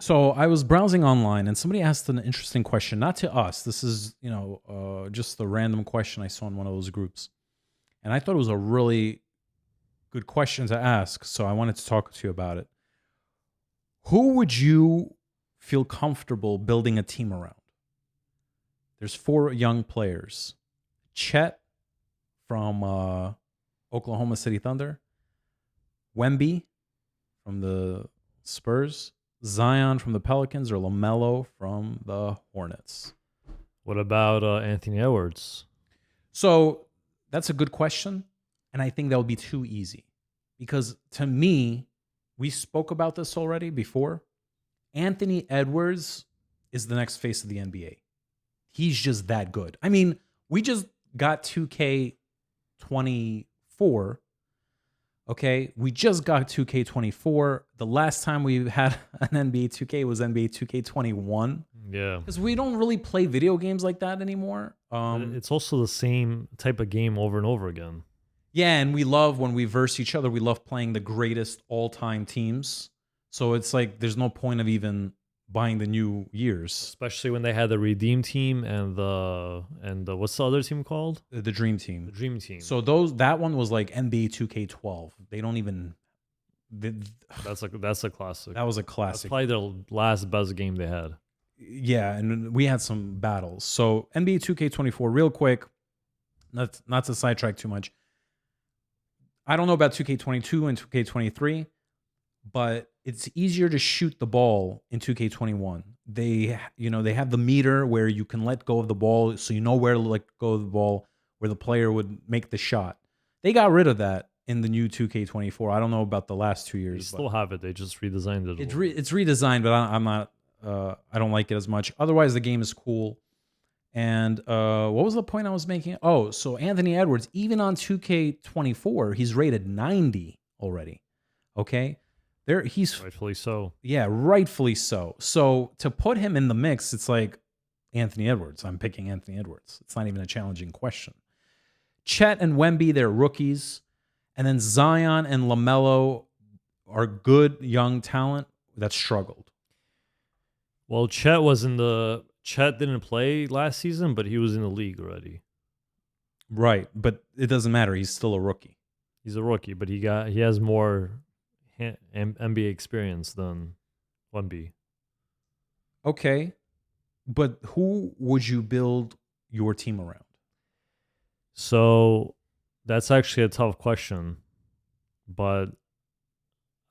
So I was browsing online and somebody asked an interesting question, not to us. This is, just a random question I saw in one of those groups. And I thought it was a really good question to ask. So I wanted to talk to you about it. Who would you feel comfortable building a team around? There's 4 young players. Chet from Oklahoma City Thunder, Wemby from the Spurs, Zion from the Pelicans, or LaMelo from the Hornets. What about Anthony Edwards? So that's a good question, and I think that would be too easy because to me, we spoke about this already before. Anthony Edwards is the next face of the NBA. He's just that good. I mean, we just got 2K24. Okay, we just got 2K24. The last time we had an NBA 2K was NBA 2K21. Yeah. Because we don't really play video games like that anymore. It's also the same type of game over and over again. Yeah, and we love when we verse each other. We love playing the greatest all-time teams. So it's like there's no point of even buying the new years. Especially when they had the Redeem team and the what's the other team called? The Dream Team. The Dream Team. So that one was like NBA 2K12. They don't even. That's a classic. That was a That's classic. probably the last best game they had. Yeah, and we had some battles. So NBA 2K24, real quick, not to sidetrack too much. I don't know about 2K22 and 2K23, but it's easier to shoot the ball in 2K21. They have the meter where you can let go of the ball, so you know where to let go of the ball, where the player would make the shot. They got rid of that in the new 2K24. I don't know about the last 2 years. They still have it. They just redesigned it. It's redesigned, but I'm not. I don't like it as much. Otherwise, the game is cool. And what was the point I was making? Oh, so Anthony Edwards, even on 2K24, he's rated 90 already. Okay, he's rightfully so. Yeah, rightfully so. So to put him in the mix, it's like Anthony Edwards. I'm picking Anthony Edwards. It's not even a challenging question. Chet and Wemby, they're rookies, and then Zion and LaMelo are good young talent that struggled. Well, Chet didn't play last season, but he was in the league already. Right, but it doesn't matter. He's still a rookie. He's a rookie, but he has more NBA experience than Wemby. Okay, but who would you build your team around? So that's actually a tough question, but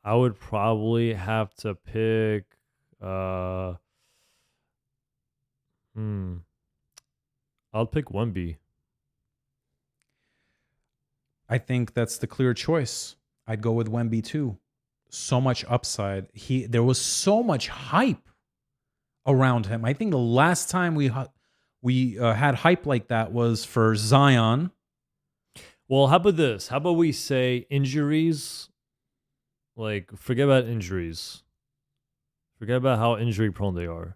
I would probably have to pick. I'll pick Wemby. I think that's the clear choice. I'd go with Wemby too. So much upside. There was so much hype around him. I think the last time we had hype like that was for Zion. Well, how about this? How about we say injuries? Like, forget about injuries. Forget about how injury prone they are.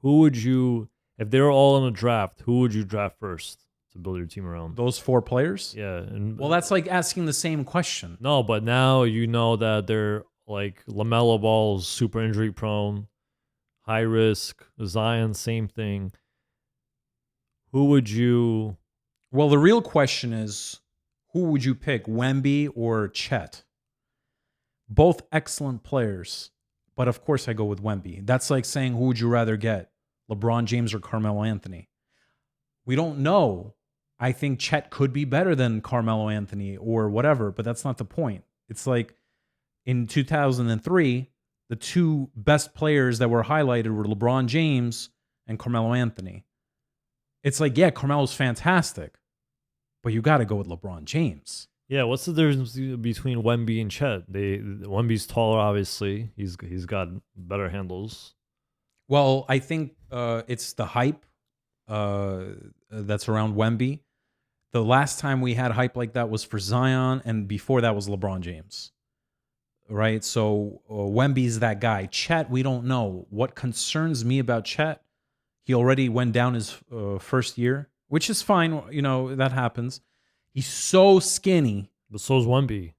Who would you, if they were all in a draft, who would you draft first to build your team around? Those 4 players? Yeah. Well, that's like asking the same question. No, but now you know that they're like LaMelo Ball is super injury prone, high risk. Zion, same thing. Who would you? Well, the real question is, who would you pick, Wemby or Chet? Both excellent players, but of course I go with Wemby. That's like saying, who would you rather get, LeBron James or Carmelo Anthony? We don't know. I think Chet could be better than Carmelo Anthony or whatever, but that's not the point. It's like in 2003, the 2 best players that were highlighted were LeBron James and Carmelo Anthony. It's like, yeah, Carmelo's fantastic, but you got to go with LeBron James. Yeah, what's the difference between Wemby and Chet? Wemby's taller, obviously. He's got better handles. Well, I think it's the hype that's around Wemby. The last time we had hype like that was for Zion, and before that was LeBron James. Right? So Wemby's that guy. Chet, we don't know. What concerns me about Chet, he already went down his first year, which is fine. You know, that happens. He's so skinny. But so's Wemby.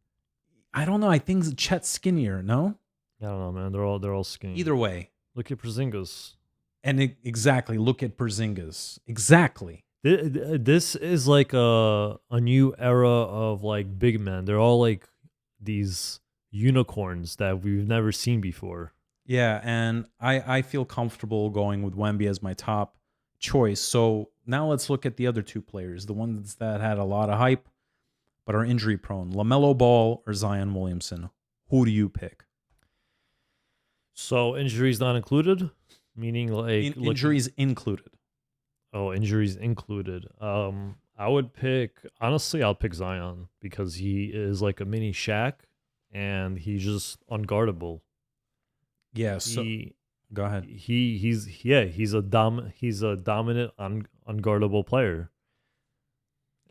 I don't know. I think Chet's skinnier, no? I don't know, man. They're all skinny. Either way. Look at Porzingis. And exactly, look at Porzingis. Exactly. This is like a new era of like big men. They're all like these unicorns that we've never seen before. Yeah, and I feel comfortable going with Wemby as my top choice. So now let's look at the other two players, the ones that had a lot of hype but are injury prone. LaMelo Ball or Zion Williamson. Who do you pick? So injuries not included, meaning like Injuries included. Oh, injuries included. I would pick honestly. I'll pick Zion because he is like a mini Shaq, and he's just unguardable. Yeah. So He go ahead. he's a dominant unguardable player,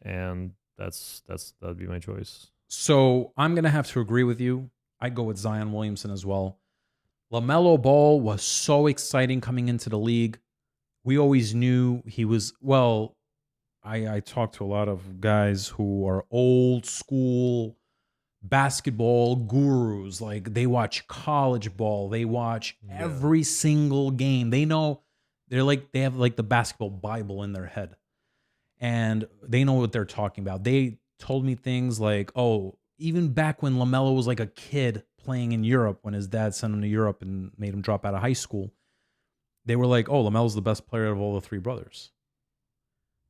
and that'd be my choice. So I'm gonna have to agree with you. I'd go with Zion Williamson as well. LaMelo Ball was so exciting coming into the league. We always knew he was, well, I talked to a lot of guys who are old school basketball gurus. Like they watch college ball, they watch every single game. They know they have like the basketball Bible in their head. And they know what they're talking about. They told me things like, oh, even back when LaMelo was like a kid playing in Europe, when his dad sent him to Europe and made him drop out of high school, they were like, oh, LaMelo's the best player of all the three brothers.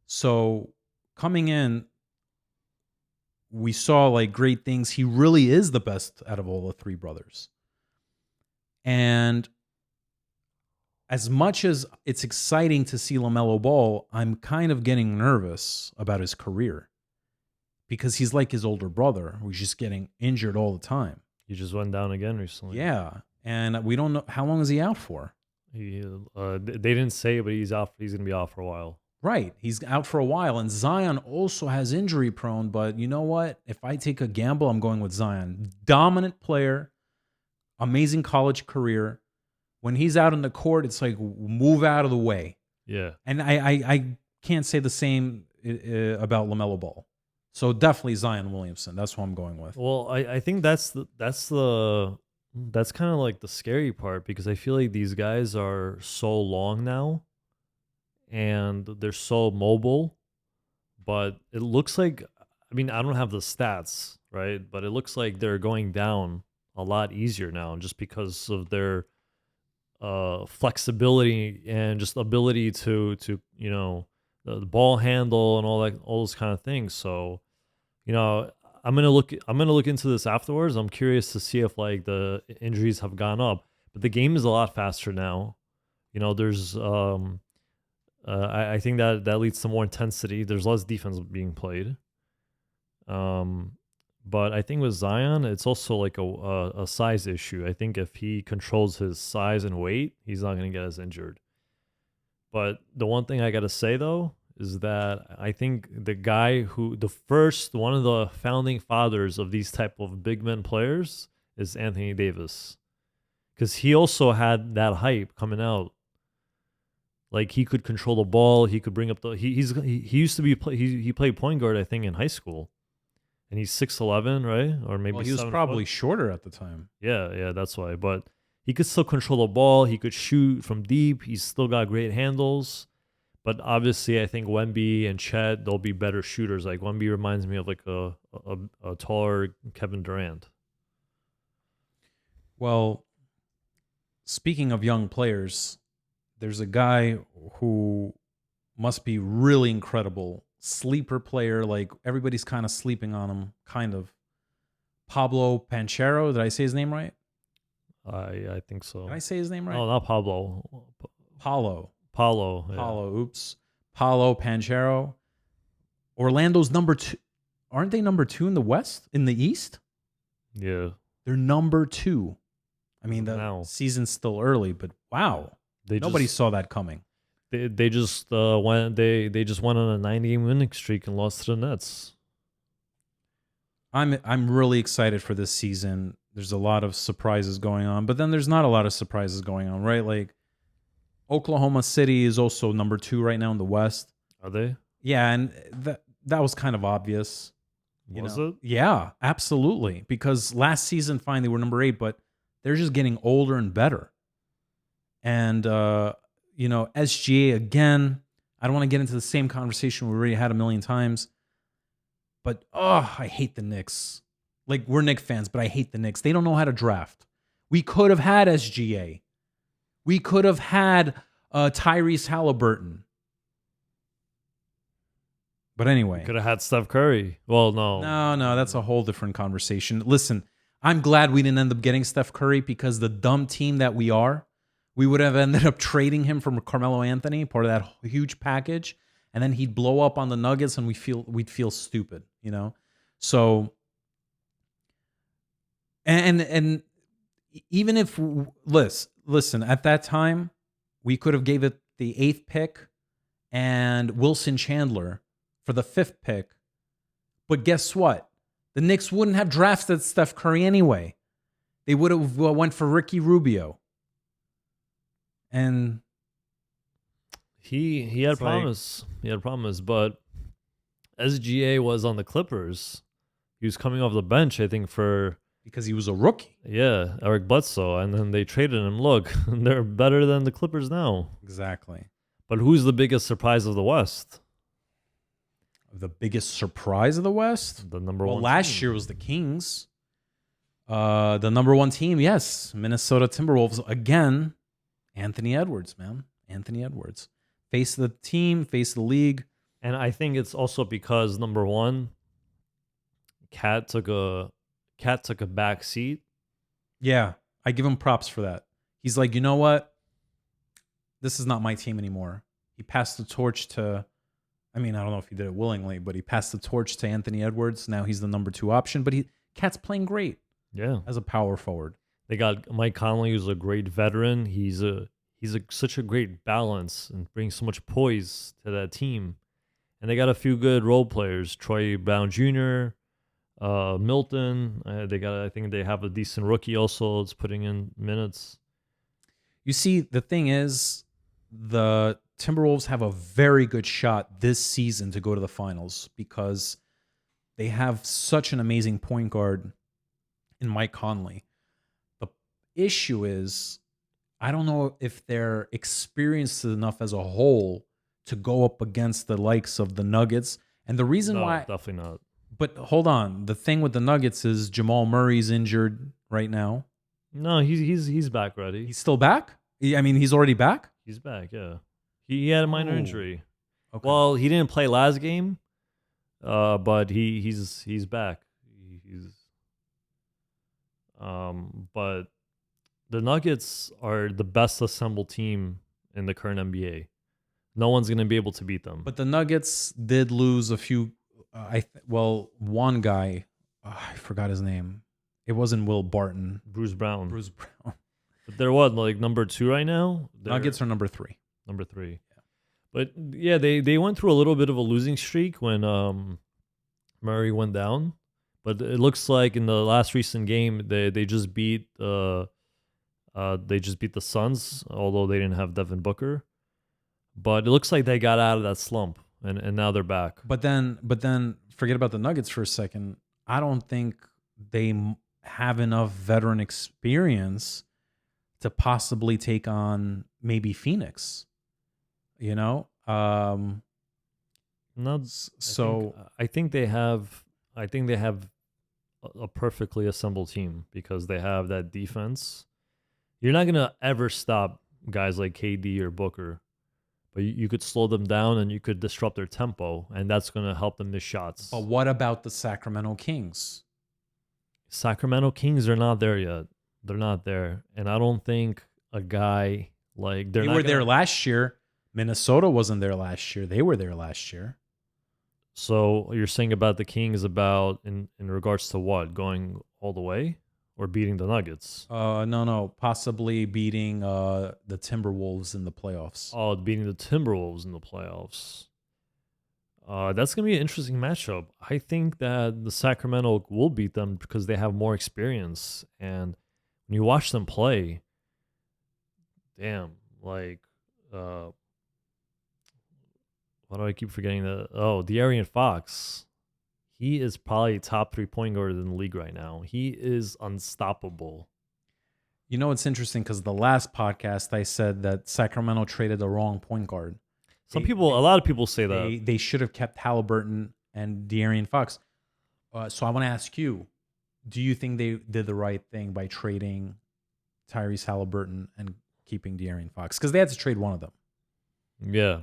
So coming in, we saw like great things. He really is the best out of all the three brothers. And as much as it's exciting to see LaMelo Ball, I'm kind of getting nervous about his career because he's like his older brother who's just getting injured all the time. He just went down again recently. Yeah. And we don't know how long is he out for? They didn't say, but he's out. He's gonna be out for a while. Right. He's out for a while. And Zion also has injury prone. But you know what? If I take a gamble, I'm going with Zion. Dominant player, amazing college career. When he's out on the court, it's like move out of the way. Yeah. And I can't say the same about LaMelo Ball. So definitely Zion Williamson. That's who I'm going with. Well, I think that's kind of like the scary part because I feel like these guys are so long now and they're so mobile, but it looks like, I mean, I don't have the stats, right? But it looks like they're going down a lot easier now just because of their flexibility and just ability to the ball handle and all those kind of things. So, I'm gonna look into this afterwards. I'm curious to see if like the injuries have gone up, but the game is a lot faster now. There's I think that leads to more intensity. There's less defense being played. But I think with Zion, it's also like a size issue. I think if he controls his size and weight, he's not going to get as injured. But the one thing I got to say, though, is that I think one of the founding fathers of these type of big men players is Anthony Davis. Because he also had that hype coming out. Like he could control the ball. He could bring up he used to be he played point guard, I think, in high school. And he's 6'11", right? Or maybe he was probably shorter at the time. Yeah, that's why. But he could still control the ball. He could shoot from deep. He's still got great handles. But obviously, I think Wemby and Chet, they'll be better shooters. Like Wemby reminds me of like a taller Kevin Durant. Well, speaking of young players, there's a guy who must be really incredible. Sleeper player, like everybody's kind of sleeping on him, kind of. Pablo Panchero, did I say his name right? I think so. Did I say his name right? No, not Pablo. Paulo. Yeah. Paulo, oops. Paulo Panchero. Orlando's number 2. Aren't they number 2 in the West? In the East? Yeah. They're number 2. I mean, the season's still early, but wow. Nobody saw that coming. They just went on a 9-game winning streak and lost to the Nets. I'm really excited for this season. There's a lot of surprises going on, but then there's not a lot of surprises going on, right? Like Oklahoma City is also number 2 right now in the West. Are they? Yeah, and that was kind of obvious. Was it? Yeah, absolutely. Because last season, fine, they were number 8, but They're just getting older and better. And SGA again. I don't want to get into the same conversation we already had a million times. But I hate the Knicks. Like, we're Knicks fans, but I hate the Knicks. They don't know how to draft. We could have had SGA. We could have had Tyrese Halliburton. But anyway. Could have had Steph Curry. Well, no. No, that's a whole different conversation. Listen, I'm glad we didn't end up getting Steph Curry because the dumb team that we are, we would have ended up trading him from Carmelo Anthony, part of that huge package, and then he'd blow up on the Nuggets and we'd feel stupid, So and even if listen, at that time, we could have gave it the 8th pick and Wilson Chandler for the 5th pick. But guess what? The Knicks wouldn't have drafted Steph Curry anyway. They would have went for Ricky Rubio. And he had promise. He had promise, but SGA was on the Clippers. He was coming off the bench, I think, because he was a rookie. Yeah, Eric Bledsoe, and then they traded him. Look, they're better than the Clippers now. Exactly. But who's the biggest surprise of the West? The biggest surprise of the West? The number one. Well, last year was the Kings. The number one team, yes, Minnesota Timberwolves again. Anthony Edwards, man. Anthony Edwards. Face of the team, face of the league. And I think it's also because, number one, Cat took a back seat. Yeah, I give him props for that. He's like, you know what? This is not my team anymore. He passed the torch to, I don't know if he did it willingly, but he passed the torch to Anthony Edwards. Now he's the number 2 option, but Cat's playing great. Yeah. As a power forward. They got Mike Conley, who's a great veteran. He's such a great balance and brings so much poise to that team. And they got a few good role players. Troy Brown Jr., Milton. I think they have a decent rookie also. It's putting in minutes. You see, the thing is, the Timberwolves have a very good shot this season to go to the finals because they have such an amazing point guard in Mike Conley. The issue is, I don't know if they're experienced enough as a whole to go up against the likes of the Nuggets. And the reason why... definitely not. But hold on. The thing with the Nuggets is Jamal Murray's injured right now. No, he's back ready. He's still back? He's already back? He's back, yeah. He had a minor injury. Okay. Well, he didn't play last game, but he's back. But the Nuggets are the best assembled team in the current NBA. No one's going to be able to beat them. But the Nuggets did lose a few. One guy, I forgot his name. It wasn't Will Barton. Bruce Brown. But they're what, like number 2 right now? Nuggets are number 3. Number 3. Yeah. But yeah, they went through a little bit of a losing streak when Murray went down. But it looks like in the last recent game they just beat the Suns, although they didn't have Devin Booker. But it looks like they got out of that slump and now they're back. But then forget about the Nuggets for a second. I don't think they have enough veteran experience to possibly take on maybe Phoenix. Not so. I think they have a perfectly assembled team because they have that defense. You're not gonna ever stop guys like KD or Booker, but you could slow them down and you could disrupt their tempo, and that's gonna help them miss shots. But what about the Sacramento Kings? Sacramento Kings are not there yet. They're not there, and I don't think a guy like they were there last year. Minnesota wasn't there last year. They were there last year. So you're saying about the Kings about in regards to what? Going all the way or beating the Nuggets? No. Possibly beating the Timberwolves in the playoffs. Oh, beating the Timberwolves in the playoffs. That's going to be an interesting matchup. I think that the Sacramento will beat them because they have more experience. And when you watch them play, damn, like... why do I keep forgetting that? Oh, De'Aaron Fox. He is probably top 3 point guard in the league right now. He is unstoppable. You know, it's interesting because the last podcast I said that Sacramento traded the wrong point guard. A lot of people say that. They should have kept Halliburton and De'Aaron Fox. So I want to ask you, do you think they did the right thing by trading Tyrese Halliburton and keeping De'Aaron Fox? Because they had to trade one of them. Yeah.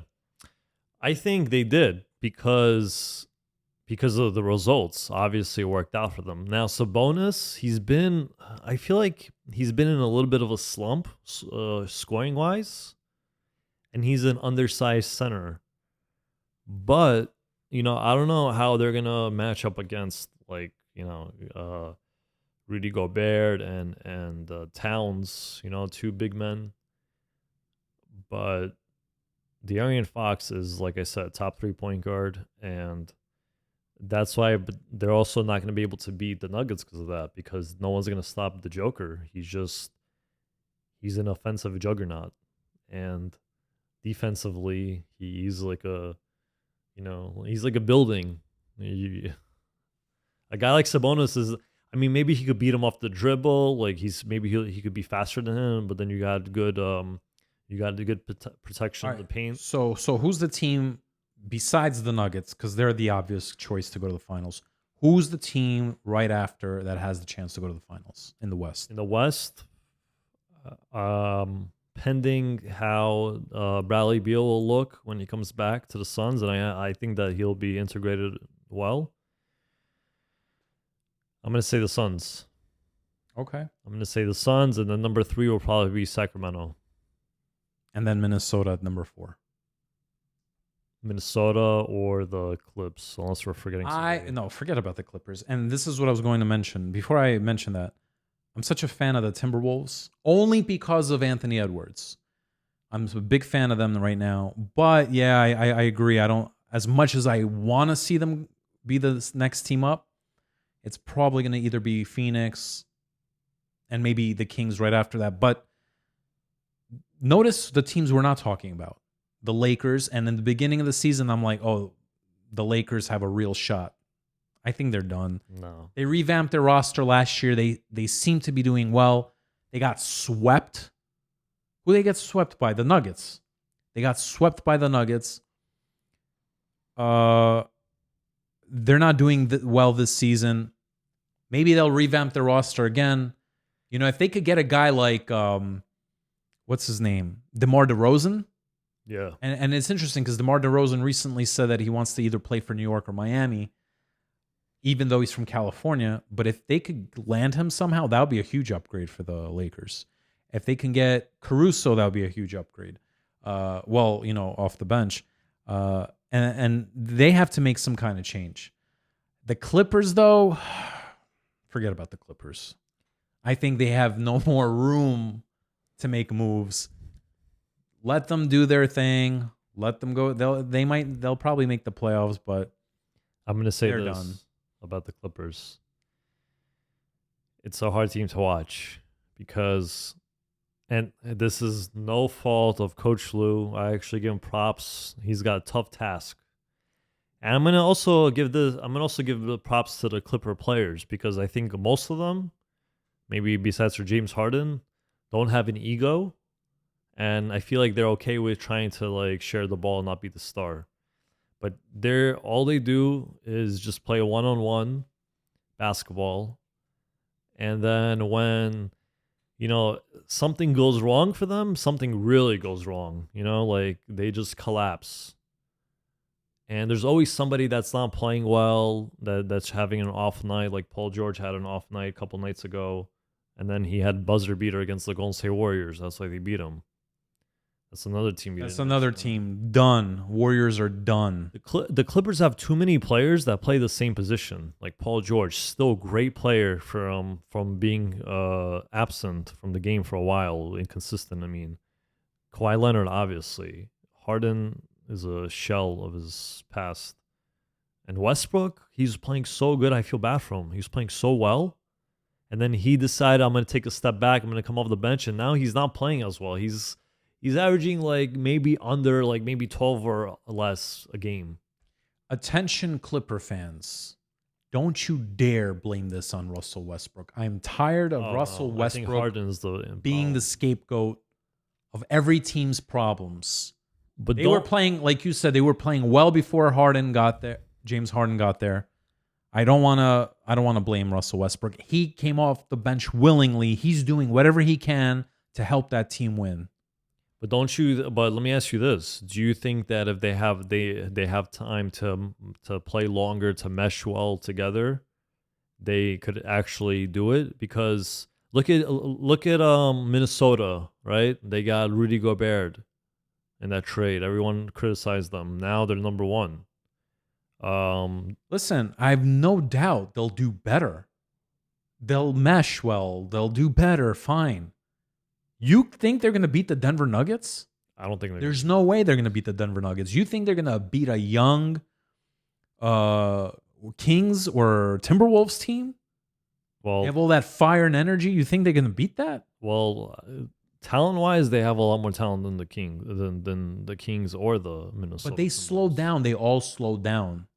I think they did because of the results. Obviously, it worked out for them. Now, Sabonis, I feel like he's been in a little bit of a slump scoring wise, and he's an undersized center. But, I don't know how they're going to match up against, Rudy Gobert and Towns, two big men. But De'Aaron Fox is, like I said, top 3-point guard, and that's why they're also not going to be able to beat the Nuggets because of that, because no one's going to stop the Joker. He's an offensive juggernaut, and defensively, he's like a building. A guy like Sabonis is, maybe he could beat him off the dribble, like he could be faster than him, but then you got good protection of the paint. So who's the team besides the Nuggets? Because they're the obvious choice to go to the finals. Who's the team right after that has the chance to go to the finals in the West? In the West, pending how Bradley Beal will look when he comes back to the Suns, and I think that he'll be integrated well. I'm going to say the Suns. Okay. I'm going to say the Suns, and then number 3 will probably be Sacramento. And then Minnesota at number 4. Minnesota or the Clips, unless we're forgetting something. No, forget about the Clippers. And this is what I was going to mention. Before I mention that, I'm such a fan of the Timberwolves, only because of Anthony Edwards. I'm a big fan of them right now. But yeah, I agree. I don't, as much as I want to see them be the next team up, it's probably going to either be Phoenix and maybe the Kings right after that. But notice the teams we're not talking about. The Lakers, and in the beginning of the season, I'm like, oh, the Lakers have a real shot. I think they're done. No. They revamped their roster last year. They seem to be doing well. They got swept. Who they get swept by? The Nuggets. They got swept by the Nuggets. They're not doing well this season. Maybe they'll revamp their roster again. If they could get a guy like, what's his name? DeMar DeRozan. Yeah. And it's interesting because DeMar DeRozan recently said that he wants to either play for New York or Miami, even though he's from California. But if they could land him somehow, that would be a huge upgrade for the Lakers. If they can get Caruso, that would be a huge upgrade. Off the bench. And they have to make some kind of change. The Clippers, though, forget about the Clippers. I think they have no more room to make moves. Let them do their thing. Let them go. They'll probably make the playoffs, but I'm going to say they're this done. About the Clippers. It's a hard team to watch because, and this is no fault of Coach Lou. I actually give him props. He's got a tough task. And I'm going to also give the props to the Clipper players because I think most of them, maybe besides for James Harden, don't have an ego. And I feel like they're okay with trying to share the ball and not be the star. But all they do is just play one-on-one basketball. And then when, something goes wrong for them, something really goes wrong. They just collapse. And there's always somebody that's not playing well, that's having an off night. Like Paul George had an off night a couple nights ago. And then he had buzzer beater against the Golden State Warriors. That's why they beat him. That's another team. That's another team. Done. Warriors are done. The Clippers have too many players that play the same position. Like Paul George, still a great player from being absent from the game for a while, inconsistent. Kawhi Leonard, obviously. Harden is a shell of his past. And Westbrook, he's playing so good. I feel bad for him. He's playing so well. And then he decided, I'm going to take a step back. I'm going to come off the bench. And now he's not playing as well. He's averaging maybe under 12 or less a game. Attention Clipper fans. Don't you dare blame this on Russell Westbrook. I'm tired of Russell I think Westbrook Harden's the being the problem. scapegoat of every team's problems. But They were don't. playing, like you said, they were playing well before Harden got there. James Harden got there. I don't want to blame Russell Westbrook. He came off the bench willingly. He's doing whatever he can to help that team win. But don't you? But let me ask you this: do you think that if they have time to play longer, to mesh well together, they could actually do it? Because look at Minnesota, right? They got Rudy Gobert in that trade. Everyone criticized them. Now they're number one. Listen, I have no doubt they'll do better. They'll mesh well. They'll do better. Fine. You think they're going to beat the Denver Nuggets? I don't think they're. There's no way they're going to beat the Denver Nuggets. You think they're going to beat a young uh, Kings or Timberwolves team? They have Well, all that fire and energy. You think they're going to beat that? well, talent wise, they have a lot more talent than the Kings or the Minnesota. But they slowed down. They all slowed down.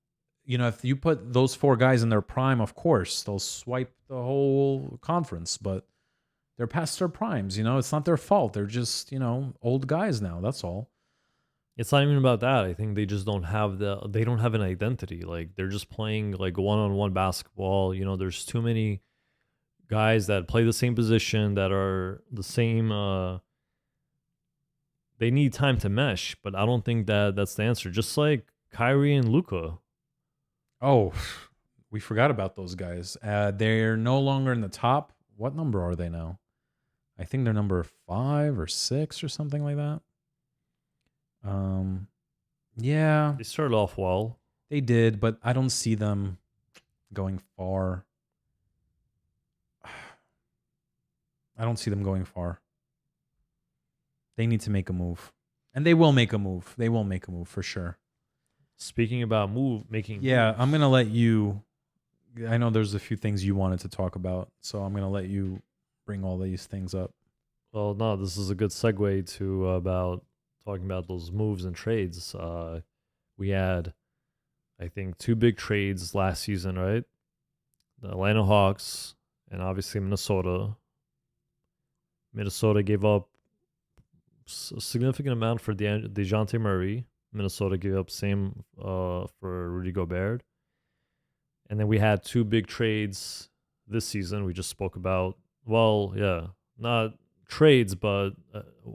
You know, if you put those four guys in their prime, of course, they'll swipe the whole conference. But they're past their primes. You know, it's not their fault. They're just, old guys now. That's all. It's not even about that. I think they just don't have they don't have an identity. Like they're just playing like one-on-one basketball. There's too many guys that play the same position that are the same they need time to mesh, but I don't think that that's the answer. Just like Kyrie and Luca. Oh, we forgot about those guys. They're no longer in the top. What number are they now? I think they're number 5 or 6 or something like that. Yeah, They started off well. they did, but I don't see them going far. I don't see them going far. They need to make a move. And they will make a move. They will make a move for sure. Speaking about making Yeah, I'm moves, going to let you. I know there's a few things you wanted to talk about, so I'm going to let you bring all these things up. well, no, this is a good segue to about talking about those moves and trades. We had, I think, two big trades last season, right? The Atlanta Hawks and obviously Minnesota. Minnesota gave up a significant amount for DeJounte Murray. Minnesota gave up same for Rudy Gobert. And then we had two big trades this season. We just spoke about, well, yeah, not trades, but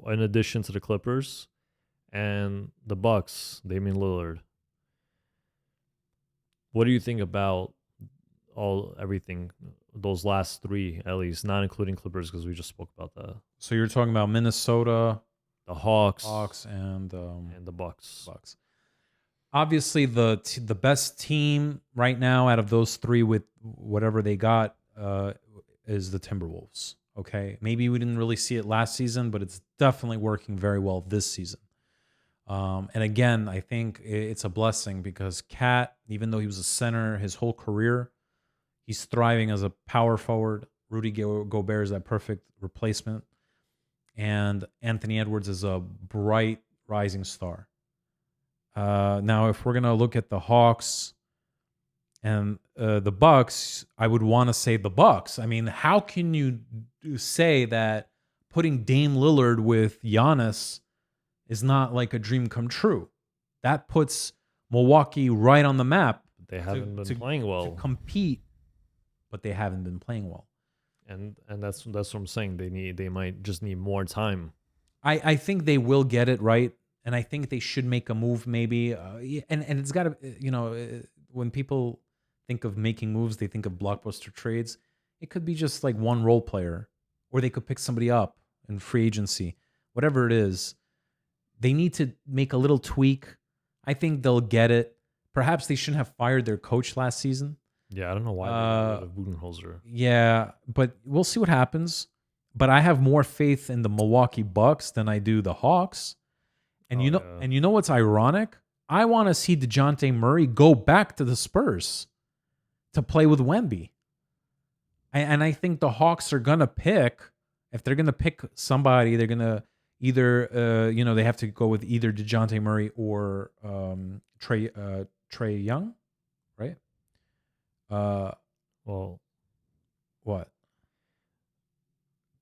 in addition to the Clippers and the Bucks, Damian Lillard. What do you think about everything, those last three at least, not including Clippers because we just spoke about that? So you're talking about Minnesota, The Hawks, and the Bucks. Bucks. Obviously, the best team right now out of those three with whatever they got is the Timberwolves. Okay, maybe we didn't really see it last season, but it's definitely working very well this season. And again, I think it's a blessing because Cat, even though he was a center his whole career, he's thriving as a power forward. Rudy Gobert is that perfect replacement. And Anthony Edwards is a bright rising star. Now, if we're going to look at the Hawks and the Bucks, I would want to say the Bucks. I mean, how can you say that putting Dame Lillard with Giannis is not like a dream come true? That puts Milwaukee right on the map. They haven't been playing well. To compete, but they haven't been playing well. And that's what I'm saying. They might just need more time. I think they will get it right, and I think they should make a move maybe. And it's got to, when people think of making moves, they think of blockbuster trades. It could be just like one role player, or they could pick somebody up in free agency, whatever it is. They need to make a little tweak. I think they'll get it. Perhaps they shouldn't have fired their coach last season. Yeah, I don't know why they got rid of Budenholzer. Yeah, but we'll see what happens. But I have more faith in the Milwaukee Bucks than I do the Hawks. And you know what's ironic? I want to see DeJounte Murray go back to the Spurs to play with Wemby. And I think the Hawks are gonna pick, if they're gonna pick somebody, they're gonna either they have to go with either DeJounte Murray or Trey Young, right? Uh, Well, what?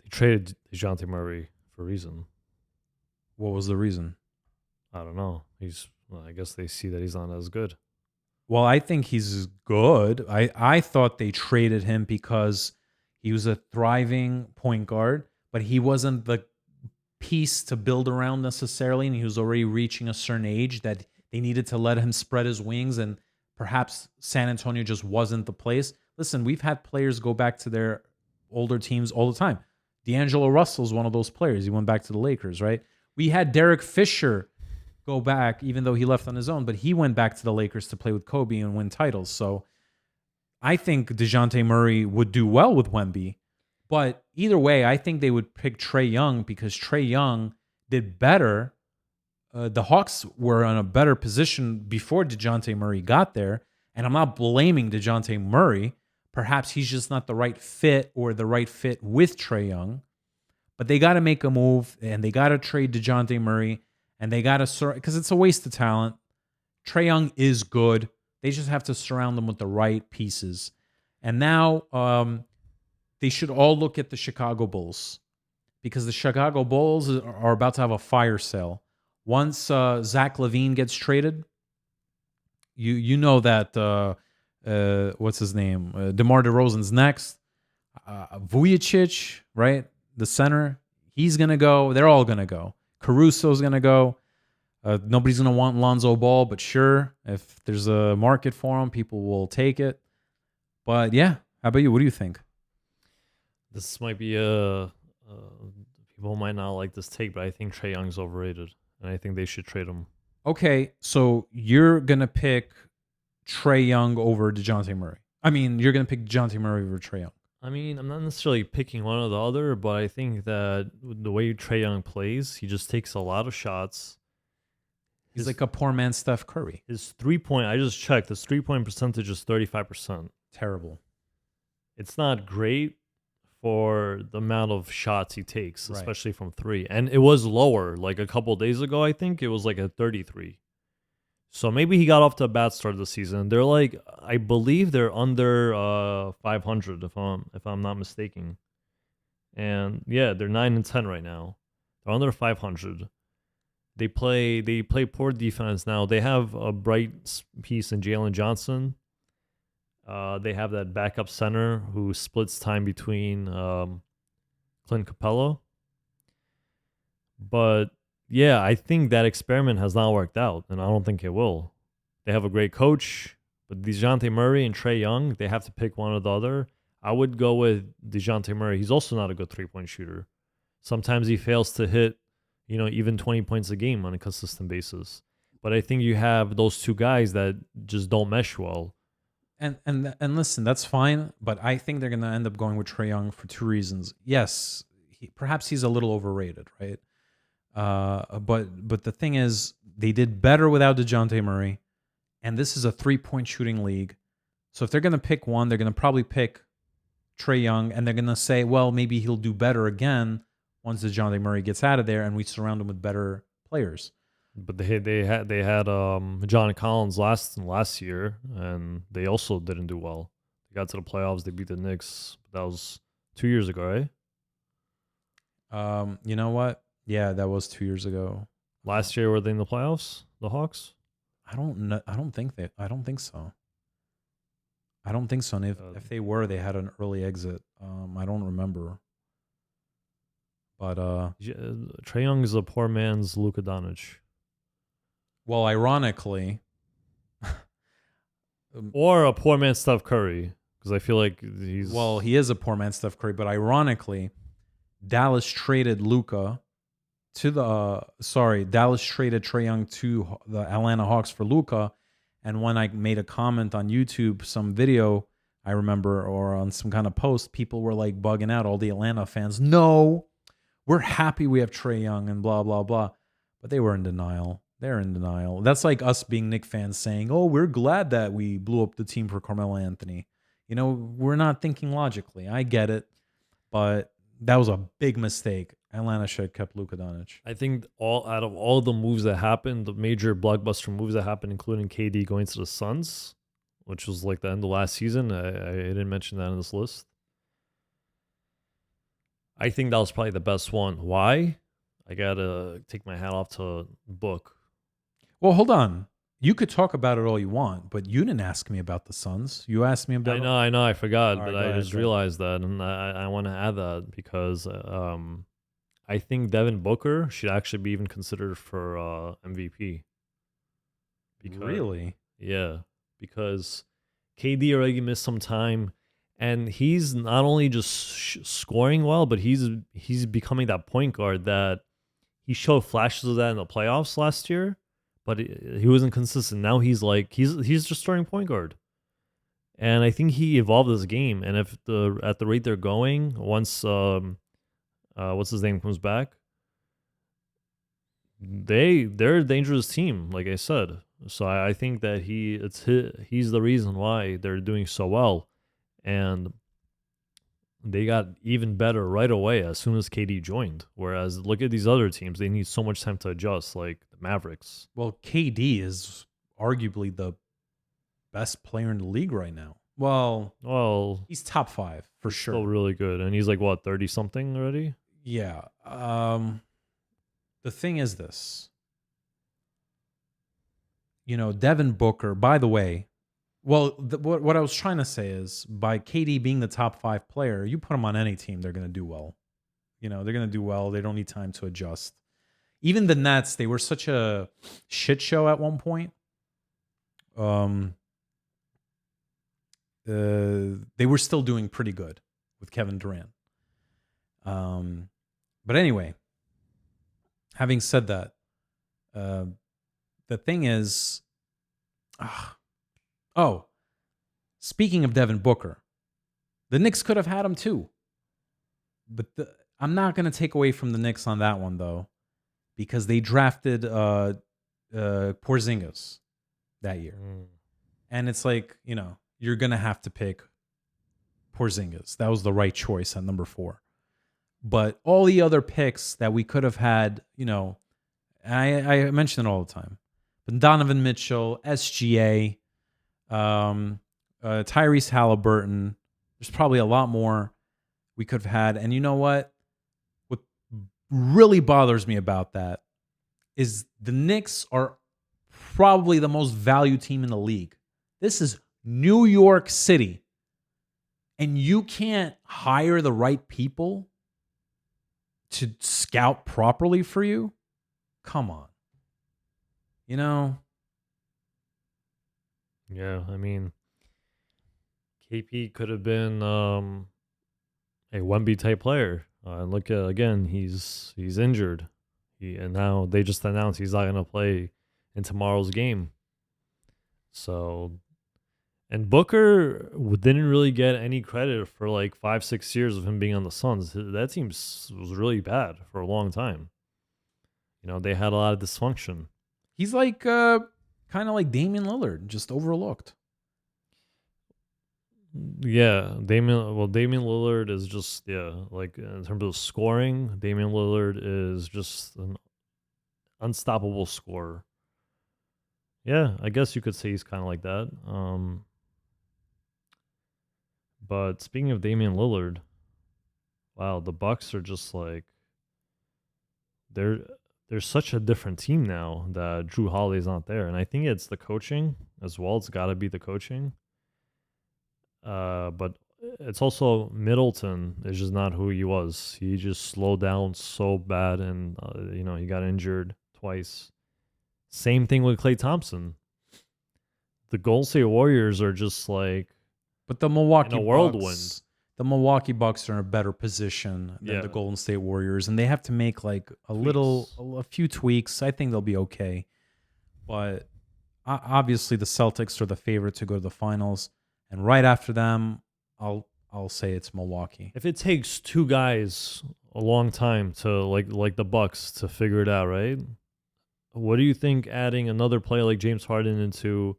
they traded DeJounte Murray for a reason. What was the reason? I don't know. Well, I guess they see that he's not as good. Well, I think he's good. I thought they traded him because he was a thriving point guard, but he wasn't the piece to build around necessarily, and he was already reaching a certain age that they needed to let him spread his wings, and perhaps San Antonio just wasn't the place. Listen, we've had players go back to their older teams all the time. D'Angelo Russell's one of those players. He went back to the Lakers, right? We had Derek Fisher go back, even though he left on his own, but he went back to the Lakers to play with Kobe and win titles. So I think DeJounte Murray would do well with Wemby. But either way, I think they would pick Trae Young because Trae Young did better. The Hawks were in a better position before DeJounte Murray got there. And I'm not blaming DeJounte Murray. Perhaps he's just not the right fit or the right fit with Trae Young. But they got to make a move and they got to trade DeJounte Murray and they got to, because it's a waste of talent. Trae Young is good. They just have to surround them with the right pieces. And now they should all look at the Chicago Bulls because the Chicago Bulls are about to have a fire sale. Once Zach LaVine gets traded, you know that what's his name? DeMar DeRozan's next. Vujicic, right? The center, he's gonna go. They're all gonna go. Caruso's gonna go. Nobody's gonna want Lonzo Ball, but sure, if there's a market for him, people will take it. But yeah, how about you? What do you think? This might be people might not like this take, but I think Trae Young's overrated, and I think they should trade him. Okay, so you're gonna pick Trae Young over DeJounte Murray. I mean, you're gonna pick DeJounte Murray over Trae Young. I mean, I'm not necessarily picking one or the other, but I think that the way Trae Young plays, he just takes a lot of shots. He's like a poor man Steph Curry. His 3-point, I just checked, his 3-point percentage is 35%. Terrible. It's not great for the amount of shots he takes, Right. especially from three. And it was lower. Like a couple days ago, I think it was like a 33. So maybe he got off to a bad start of the season. They're like, I believe they're under 500 if I'm not mistaken. And yeah, they're 9-10 right now. They're under 500. They play poor defense now. They have a bright piece in Jalen Johnson. They have that backup center who splits time between Clint Capella. But yeah, I think that experiment has not worked out, and I don't think it will. They have a great coach, but DeJounte Murray and Trae Young, they have to pick one or the other. I would go with DeJounte Murray. He's also not a good three-point shooter. Sometimes he fails to hit, even 20 points a game on a consistent basis. But I think you have those two guys that just don't mesh well. And listen, that's fine, but I think they're going to end up going with Trae Young for two reasons. Yes, perhaps he's a little overrated, right? But the thing is, they did better without DeJounte Murray, and this is a 3-point shooting league. So if they're going to pick one, they're going to probably pick Trae Young, and they're going to say, well, maybe he'll do better again once DeJounte Murray gets out of there, and we surround him with better players. But they had John Collins last year, and they also didn't do well. They got to the playoffs. They beat the Knicks. That was 2 years ago, right? You know what? Yeah, that was 2 years ago. Last year, were they in the playoffs? The Hawks? I don't know. I don't think so. I don't think so. And if they were, they had an early exit. I don't remember. But Trae Young is a poor man's Luka Doncic. Well, ironically, or a poor man's Steph Curry, because I feel like he's... Well, he is a poor man's Steph Curry, but ironically, Dallas traded Luka to Dallas traded Trae Young to the Atlanta Hawks for Luka, and when I made a comment on YouTube, some video I remember, or on some kind of post, people were like bugging out, all the Atlanta fans. No, we're happy we have Trae Young and blah, blah, blah. But they were in denial. They're in denial. That's like us being Knicks fans saying, oh, we're glad that we blew up the team for Carmelo Anthony. We're not thinking logically. I get it. But that was a big mistake. Atlanta should have kept Luka Doncic. I think out of all the moves that happened, the major blockbuster moves that happened, including KD going to the Suns, which was like the end of last season. I didn't mention that in this list. I think that was probably the best one. Why? I gotta take my hat off to Book. Well, hold on. You could talk about it all you want, but you didn't ask me about the Suns. You asked me about. I know, I forgot, All but right, go I ahead. just Go ahead. realized that, and I want to add that because I think Devin Booker should actually be even considered for MVP. Because Really? yeah, because KD already missed some time, and he's not only just scoring well, but he's becoming that point guard that he showed flashes of that in the playoffs last year, but he wasn't consistent. Now he's just starting point guard, and I think he evolved his game. And if at the rate they're going, once what's his name comes back, they're a dangerous team, like I said. So I think that he's the reason why they're doing so well, and they got even better right away as soon as KD joined. Whereas look at these other teams; they need so much time to adjust, like the Mavericks. Well, KD is arguably the best player in the league right now. Well, Well, he's top 5 for he's sure. still really good, and he's like what 30 something already. Yeah. The thing is this. Devin Booker, by the way, well, what I was trying to say is by KD being the top 5 player, you put him on any team, they're going to do well. They're going to do well. They don't need time to adjust. Even the Nets, they were such a shit show at one point. They were still doing pretty good with Kevin Durant. But anyway, having said that, the thing is, speaking of Devin Booker, the Knicks could have had him too. But I'm not going to take away from the Knicks on that one, though, because they drafted Porzingis that year. And it's like, you're going to have to pick Porzingis. That was the right choice at number 4. But all the other picks that we could have had, I mention it all the time. But Donovan Mitchell, SGA, Tyrese Halliburton. There's probably a lot more we could have had. And you know what? What really bothers me about that is the Knicks are probably the most valued team in the league. This is New York City. And you can't hire the right people to scout properly for you? Come on. Yeah, I mean, KP could have been a 1B type player. Look at again, he's injured, and now they just announced he's not gonna play in tomorrow's game. So, and Booker didn't really get any credit for like 5-6 years of him being on the Suns. That team was really bad for a long time. They had a lot of dysfunction. He's like kind of like Damian Lillard, just overlooked. Yeah, Damian Lillard is just like in terms of scoring, Damian Lillard is just an unstoppable scorer. Yeah, I guess you could say he's kind of like that. But speaking of Damian Lillard, wow, the Bucks are just like they're such a different team now that Drew Holiday's not there, and I think it's the coaching as well. It's got to be the coaching. But it's also Middleton is just not who he was. He just slowed down so bad, and he got injured twice. Same thing with Klay Thompson. The Golden State Warriors are just like, but the Milwaukee whirlwind. The Milwaukee Bucks are in a better position than the Golden State Warriors, and they have to make like a few tweaks. I think they'll be okay, but obviously the Celtics are the favorite to go to the finals. And right after them, I'll say it's Milwaukee. If it takes 2 guys a long time to like the Bucks to figure it out, right? What do you think adding another player like James Harden into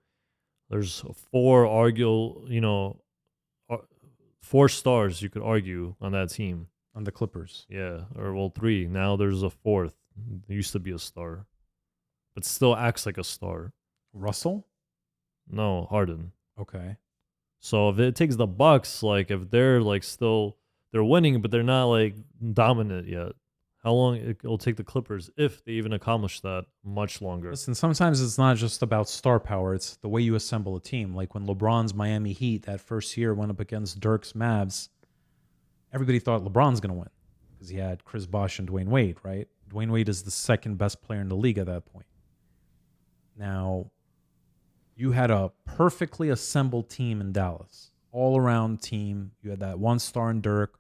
there's 4 stars you could argue on that team. On the Clippers. Yeah, or 3. Now there's a 4th. There used to be a star, but still acts like a star. Russell? No, Harden. Okay. So if it takes the Bucks, like if they're like still they're winning, but they're not like dominant yet, how long it'll take the Clippers if they even accomplish that? Much longer. Listen, sometimes it's not just about star power, it's the way you assemble a team. Like when LeBron's Miami Heat that first year went up against Dirk's Mavs, everybody thought LeBron's going to win because he had Chris Bosh and Dwayne Wade, right? Dwayne Wade is the second best player in the league at that point. Now, you had a perfectly assembled team in Dallas, all around team. You had that one star in Dirk,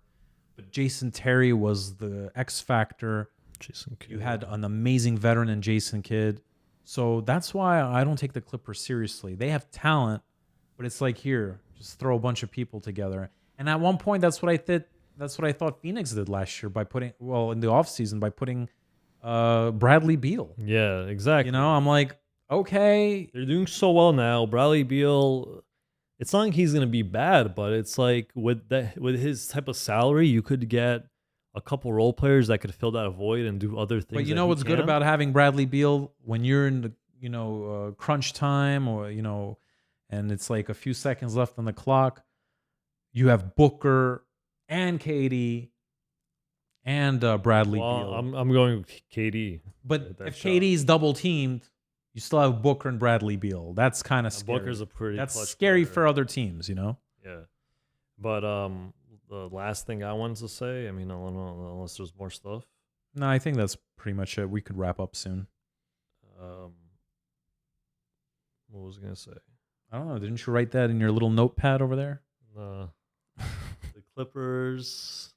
but Jason Terry was the X factor. Jason Kidd. You had an amazing veteran in Jason Kidd. So that's why I don't take the Clippers seriously. They have talent, but it's like, here, just throw a bunch of people together. And at one point, that's what I did. That's what I thought Phoenix did last year by putting, in the offseason, by putting Bradley Beal. Yeah, exactly. You know, I'm like, okay. They're doing so well now. Bradley Beal, it's not like he's gonna be bad, but it's like with his type of salary, you could get a couple role players that could fill that void and do other things. But you know what's good about having Bradley Beal when you're in the crunch time, or and it's like a few seconds left on the clock. You have Booker and KD and Bradley Beal. I'm going with KD. But if KD's double teamed, you still have Booker and Bradley Beal. That's kind of scary. Booker's a pretty. That's clutch scary player. for other teams, Yeah, but the last thing I wanted to say, I mean, I don't know unless there's more stuff. No, I think that's pretty much it. We could wrap up soon. What was I gonna say? I don't know. Didn't you write that in your little notepad over there? The Clippers.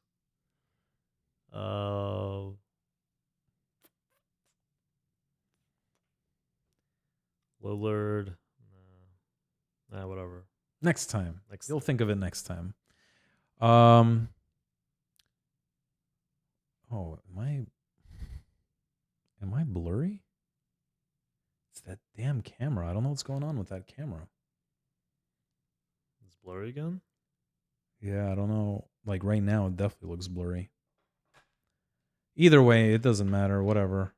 Lillard. Whatever. Next time. Next You'll time. think of it next time. Oh, am I blurry? It's that damn camera. I don't know what's going on with that camera. It's blurry again. Yeah, I don't know. Like right now, it definitely looks blurry. Either way, it doesn't matter. Whatever.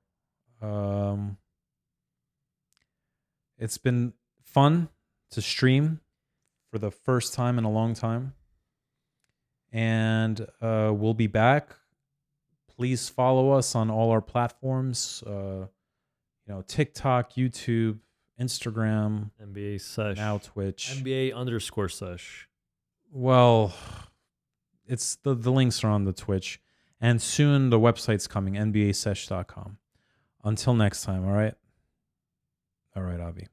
It's been fun to stream for the first time in a long time. And we'll be back. Please follow us on all our platforms. TikTok, YouTube, Instagram, NBA Sesh. now Twitch. NBA_Sesh. Well, it's the links are on the Twitch. And soon the website's coming, nbasesh.com. Until next time, all right? All right, Avi.